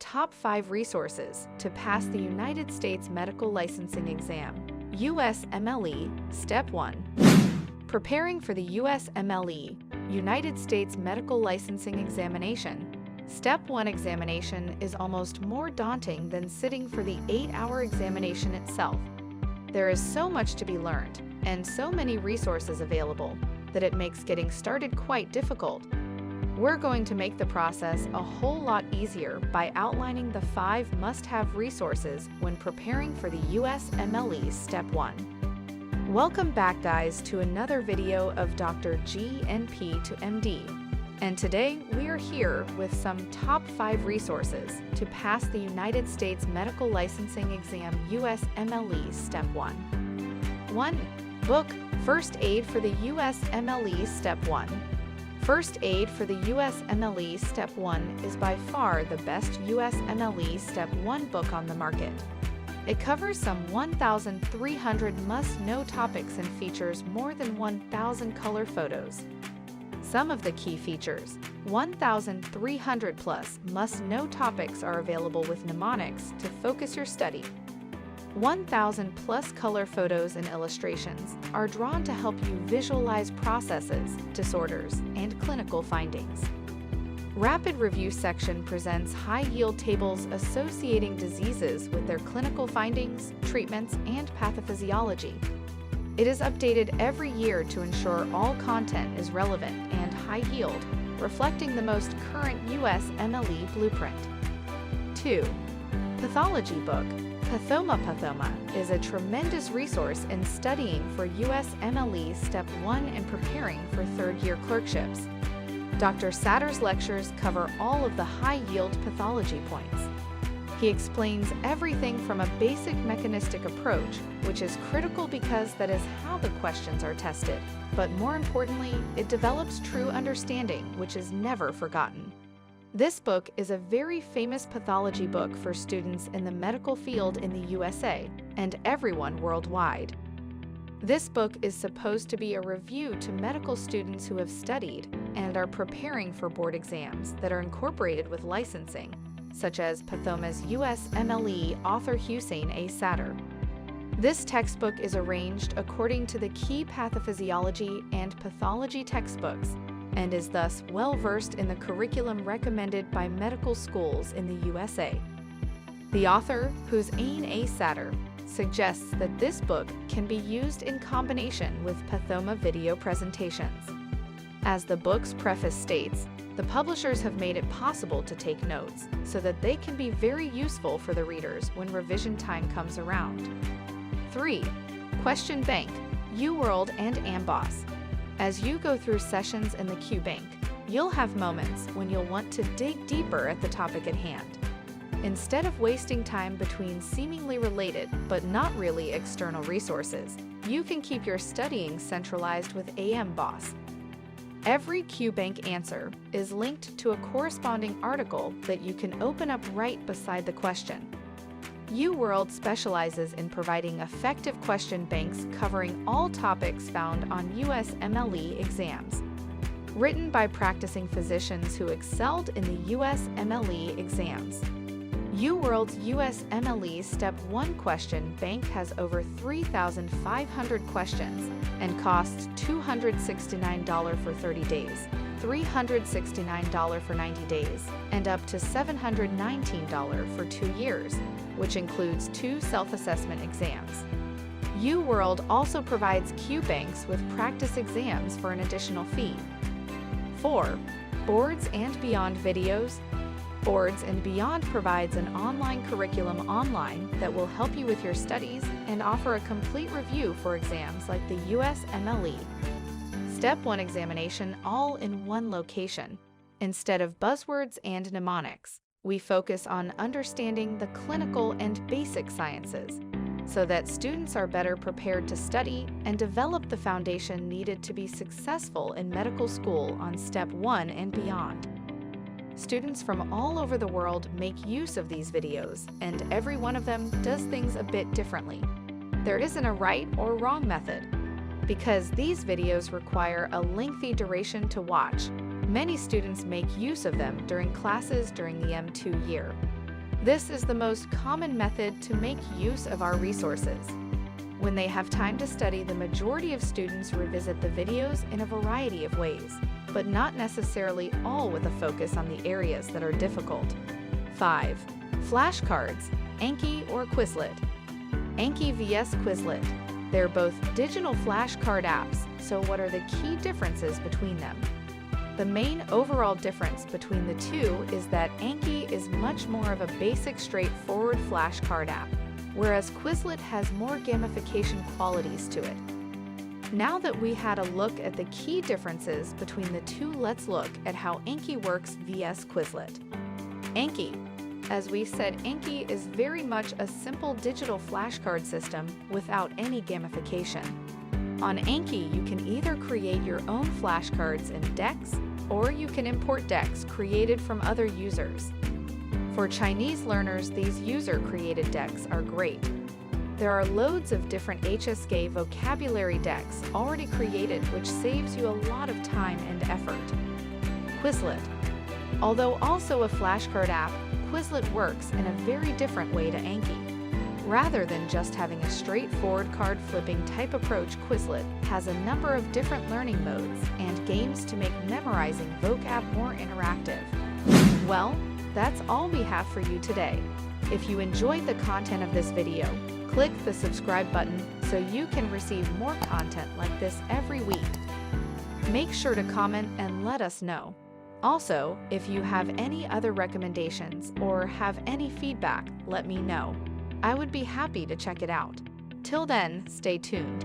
Top 5 resources to pass the United States Medical Licensing Exam. USMLE Step 1. Preparing for the USMLE, United States Medical Licensing Examination. Step 1 examination is almost more daunting than sitting for the 8-hour examination itself. There is so much to be learned, and so many resources available, that it makes getting started quite difficult. We're going to make the process a whole lot easier by outlining the 5 must-have resources when preparing for the USMLE Step 1. Welcome back, guys, to another video of Dr. GNP to MD. And today we are here with some top 5 resources to pass the United States Medical Licensing Exam USMLE Step 1. 1. Book First Aid for the USMLE Step 1. First Aid for the USMLE Step 1 is by far the best USMLE Step 1 book on the market. It covers some 1,300 must-know topics and features more than 1,000 color photos. Some of the key features: 1,300 plus must-know topics are available with mnemonics to focus your study. 1,000 plus color photos and illustrations are drawn to help you visualize processes, disorders, and clinical findings. Rapid Review section presents high-yield tables associating diseases with their clinical findings, treatments, and pathophysiology. It is updated every year to ensure all content is relevant and high-yield, reflecting the most current USMLE blueprint. 2. Pathology Book. Pathoma is a tremendous resource in studying for USMLE Step 1 and preparing for third-year clerkships. Dr. Satter's lectures cover all of the high-yield pathology points. He explains everything from a basic mechanistic approach, which is critical because that is how the questions are tested. But more importantly, it develops true understanding, which is never forgotten. This book is a very famous pathology book for students in the medical field in the USA and everyone worldwide. This book is supposed to be a review to medical students who have studied and are preparing for board exams that are incorporated with licensing, such as Pathoma's USMLE author Hussein A. Satter. This textbook is arranged according to the key pathophysiology and pathology textbooks and is thus well-versed in the curriculum recommended by medical schools in the USA. The author, Hussein A. Satter, suggests that this book can be used in combination with Pathoma video presentations. As the book's preface states, the publishers have made it possible to take notes so that they can be very useful for the readers when revision time comes around. 3. Question Bank, UWorld and Amboss. As you go through sessions in the QBank, you'll have moments when you'll want to dig deeper at the topic at hand. Instead of wasting time between seemingly related but not really external resources, you can keep your studying centralized with Amboss. Every QBank answer is linked to a corresponding article that you can open up right beside the question. UWorld specializes in providing effective question banks covering all topics found on USMLE exams. Written by practicing physicians who excelled in the USMLE exams, UWorld's USMLE Step 1 question bank has over 3,500 questions and costs $269 for 30 days, $369 for 90 days, and up to $719 for 2 years, which includes 2 self-assessment exams. UWorld also provides QBanks with practice exams for an additional fee. 4. Boards and Beyond videos. Boards and Beyond provides an online curriculum online that will help you with your studies and offer a complete review for exams like the USMLE. Step 1 examination all in one location. Instead of buzzwords and mnemonics, we focus on understanding the clinical and basic sciences so that students are better prepared to study and develop the foundation needed to be successful in medical school on Step 1 and beyond. Students from all over the world make use of these videos, and every one of them does things a bit differently. There isn't a right or wrong method. Because these videos require a lengthy duration to watch, many students make use of them during classes during the M2 year. This is the most common method to make use of our resources. When they have time to study, the majority of students revisit the videos in a variety of ways, but not necessarily all with a focus on the areas that are difficult. 5. Flashcards, Anki or Quizlet. Anki vs Quizlet. They're both digital flashcard apps, so what are the key differences between them? The main overall difference between the two is that Anki is much more of a basic, straightforward flashcard app, whereas Quizlet has more gamification qualities to it. Now that we had a look at the key differences between the two, let's look at how Anki works vs Quizlet. Anki. As we said, Anki is very much a simple digital flashcard system without any gamification. On Anki, you can either create your own flashcards in decks, or you can import decks created from other users. For Chinese learners, these user-created decks are great. There are loads of different HSK vocabulary decks already created, which saves you a lot of time and effort. Quizlet. Although also a flashcard app, Quizlet works in a very different way to Anki. Rather than just having a straightforward card flipping type approach, Quizlet has a number of different learning modes and games to make memorizing vocab more interactive. Well, that's all we have for you today. If you enjoyed the content of this video, click the subscribe button so you can receive more content like this every week. Make sure to comment and let us know. Also, if you have any other recommendations or have any feedback, let me know. I would be happy to check it out. Till then, stay tuned.